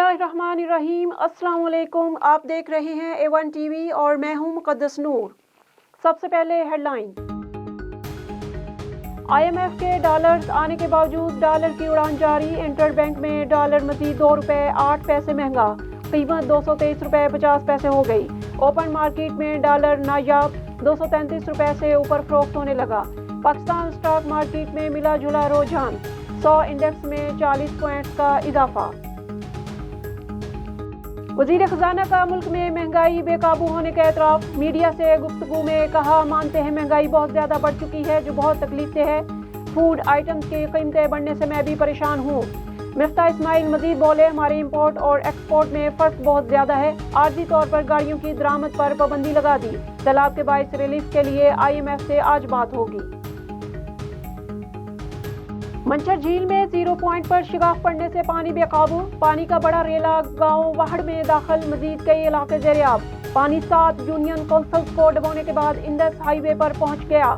बिस्मिल्लाहिर्रहमानिर्रहीम। अस्सलाम वालेकुम। आप देख रहे हैं A1 TV और मैं हूं मुक़द्दस नूर। सबसे पहले हेडलाइन। IMF के डॉलर्स आने के बावजूद डॉलर की उड़ान जारी। इंटरबैंक में डॉलर मज़ीद 2 रुपए 8 पैसे महंगा, कीमत 223 रुपए 50 पैसे हो गई। ओपन मार्केट में डॉलर नायाब 233 रुपए से ऊपर फरोख्त होने लगा। पाकिस्तान स्टॉक मार्केट में मिला जुला रुझान, 100 इंडेक्स में 40 पॉइंट्स का इजाफा। वज़ीर ख़ज़ाना का मुल्क में महंगाई बेकाबू होने का एतराफ़। मीडिया से गुफ्तगू में कहा, मानते हैं महंगाई बहुत ज़्यादा बढ़ चुकी है जो बहुत तकलीफ से है। फूड आइटम्स की कीमतें बढ़ने से मैं भी परेशान हूँ। मिफ्ता इस्माइल मजीद बोले, हमारे इंपोर्ट और एक्सपोर्ट में फ़र्क बहुत ज़्यादा है। आर्जी तौर पर गाड़ियों की दरामद पर पाबंदी लगा दी। सैलाब के बाइस रिलीफ के लिए IMF से आज बात होगी। मंचर झील में 0 पॉइंट पर शिगाफ पड़ने से पानी बेकाबू। पानी का बड़ा रेला गांव वाहड़ में दाखिल, मजीद कई इलाके ज़ेर-ए-आब। पानी 7 यूनियन कौंसल्स को डुबोने के बाद इंडस हाईवे पर पहुंच गया।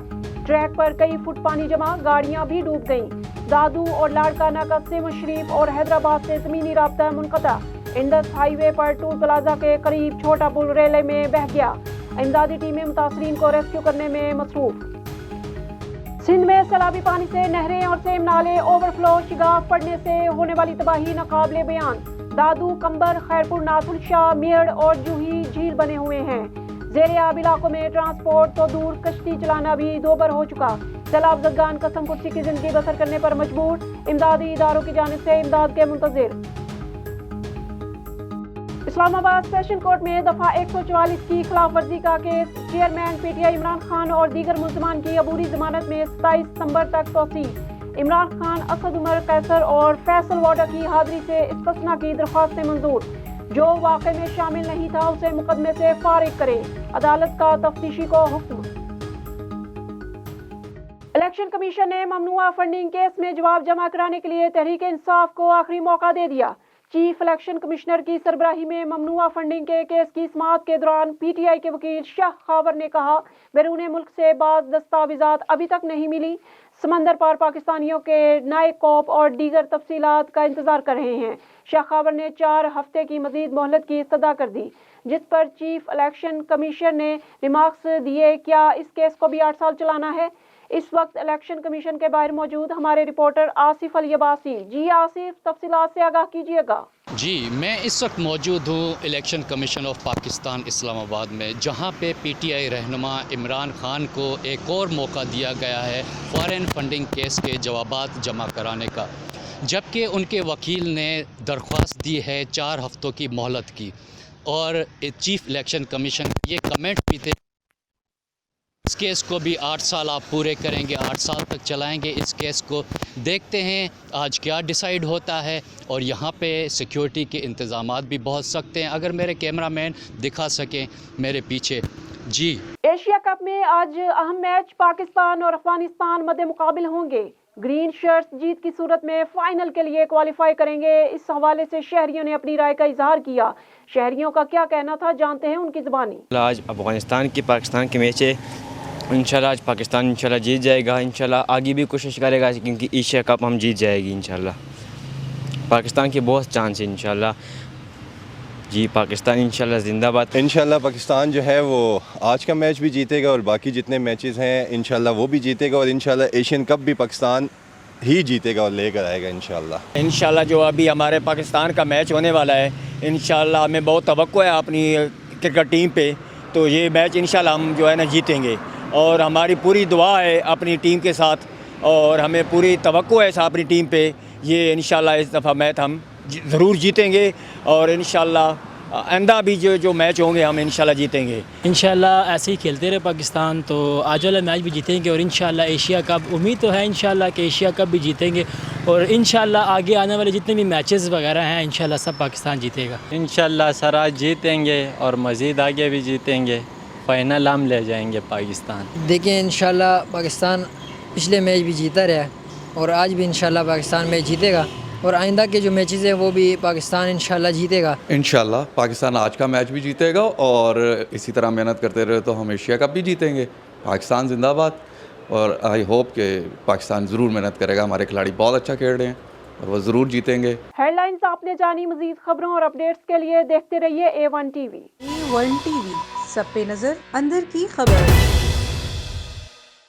ट्रैक पर कई फुट पानी जमा, गाड़ियां भी डूब गईं। दादू और लाड़काना का सिम शरीफ और हैदराबाद से ज़मीनी राब्ता मुनक़ता। इंडस हाईवे पर टूल प्लाजा के करीब छोटा पुल रेले में बह गया। इमदादी टीमें मुतासरीन को रेस्क्यू करने में मसरूफ। सिंध में सैलाबी पानी से नहरें और सेम नाले ओवरफ्लो, शिगाफ पड़ने से होने वाली तबाही नाकाबिले बयान। दादू, कंबर, खैरपुर, नाथुल शाह, मेहड़ और जूही झील बने हुए हैं। ज़ेर-ए-आब इलाकों में ट्रांसपोर्ट तो दूर, कश्ती चलाना भी दोबर हो चुका। सैलाब ज़दगान कसम कुर्सी की जिंदगी बसर करने पर मजबूर। इमदादी इदारों की जानिब से इमदाद के मुंतज़िर। इस्लामाबाद सेशन कोर्ट में दफा 144 की खिलाफ वर्जी का case. Chairman PTI Imran Khan और दीगर मुल्ज़मान की अबूरी जमानत में 27 सितंबर तक तोसी। इमरान खान, असद उमर कैसर और फैसल वाडा की हाजिरी से इस्तिस्ना की दरख्वास्तें मंजूर। जो वाक़े में शामिल नहीं था उसे मुकदमे से फारिग करे, अदालत का तफ्तीशी को हुक्म। इलेक्शन कमीशन ने ममनुआ फंडिंग केस में जवाब जमा कराने के लिए तहरीक इंसाफ को आखिरी मौका दे दिया। चीफ इलेक्शन कमिश्नर की सरबराही में ममनुआ फंडिंग के केस की समाअत के दौरान PTI के वकील शाह खावर ने कहा, बैरून मुल्क से बाज़ दस्तावेज़ात अभी तक नहीं मिली। समंदर पार पाकिस्तानियों के नए कोप और दीगर तफसीलात का इंतजार कर रहे हैं। शाह खावर ने 4 हफ्ते की मजीद मोहलत की इस्तदा कर दी, जिस पर चीफ इलेक्शन कमीशन ने रिमार्क्स दिए। क्या इस केस को भी 8 साल चलाना है? इस वक्त इलेक्शन कमीशन के बाहर मौजूद हमारे रिपोर्टर आसिफ अल यबासी। जी आसिफ, तफसीलात से आगाह कीजिएगा। जी, मैं इस वक्त मौजूद हूँ election commission of Pakistan Islamabad में, जहाँ पे PTI रहनुमा इमरान खान को एक और मौका दिया गया है फॉरेन फंडिंग केस के जवाबात जमा कराने का, जबकि उनके वकील ने दरख्वास्त दी है 4 हफ्तों की मोहलत की। और चीफ इलेक्शन कमीशन ये कमेंट भी थे, इस केस को भी 8 साल आप पूरे करेंगे, 8 साल तक चलाएंगे इस केस को। देखते हैं आज क्या डिसाइड होता है। और यहाँ पे सिक्योरिटी के इंतज़ामात भी बहुत सख्त हैं। अगर मेरे कैमरामैन दिखा सकें मेरे पीछे। जी, एशिया कप में आज अहम मैच पाकिस्तान और अफगानिस्तान मद्दे मुकाबिल होंगे। ग्रीन शर्ट्स जीत की सूरत में फाइनल के लिए क्वालिफाई करेंगे। इस हवाले से शहरियों ने अपनी राय का इजहार किया। शहरियों का क्या कहना था, जानते हैं उनकी ज़बानी। आज अफगानिस्तान की पाकिस्तान की मैच है। इंशाल्लाह आज पाकिस्तान इंशाल्लाह जीत जाएगा। इंशाल्लाह आगे भी कोशिश करेगा, क्योंकि एशिया कप हम जीत जाएगी इंशाल्लाह। पाकिस्तान की बहुत चांस है इंशाल्लाह। जी, पाकिस्तान इंशाल्लाह जिंदाबाद। इंशाल्लाह पाकिस्तान जो है वो आज का मैच भी जीतेगा और बाकी जितने मैचेस हैं इंशाल्लाह वो भी जीतेगा। और इंशाल्लाह एशियन कप भी पाकिस्तान ही जीतेगा और लेकर आएगा इंशाल्लाह। इंशाल्लाह जो अभी हमारे पाकिस्तान का मैच होने वाला है, इंशाल्लाह हमें बहुत तवक्को है अपनी क्रिकेट टीम पे। तो ये मैच इंशाल्लाह हम जो है ना जीतेंगे। और हमारी पूरी दुआ है अपनी टीम के साथ, और हमें पूरी तवक्को है अपनी टीम पे। ये इंशाल्लाह इस दफ़ा मैच हम ज़रूर जीतेंगे। और इंशाल्लाह आइंदा भी जो मैच होंगे हम इंशाल्लाह जीतेंगे। इंशाल्लाह ऐसे ही खेलते रहे पाकिस्तान तो आज वाला मैच भी जीतेंगे। और इंशाल्लाह एशिया कप, उम्मीद तो है इंशाल्लाह कि एशिया कप भी जीतेंगे। और इंशाल्लाह आगे आने वाले जितने भी मैचेस वगैरह हैं इंशाल्लाह सब पाकिस्तान जीतेगा। इंशाल्लाह सर आज जीतेंगे और मज़ीद आगे भी जीतेंगे। फाइनल हम ले जाएंगे पाकिस्तान। देखिए इंशाल्लाह पाकिस्तान पिछले मैच भी जीता रहा है और आज भी इंशाल्लाह पाकिस्तान मैच जीतेगा। और आइंदा के जो मैचेस हैं वो भी पाकिस्तान इंशाल्लाह जीतेगा। इंशाल्लाह पाकिस्तान आज का मैच भी जीतेगा और इसी तरह मेहनत करते रहे तो हम एशिया कप भी जीतेंगे। पाकिस्तान जिंदाबाद। और आई होप कि पाकिस्तान ज़रूर मेहनत करेगा। हमारे खिलाड़ी बहुत अच्छा खेल रहे हैं और वो ज़रूर जीतेंगे। हेडलाइंस आपने जानी, मजीद खबरों और अपडेट्स के लिए देखते रहिए A1 TV। A1 TV, सब पे नजर, अंदर की खबर।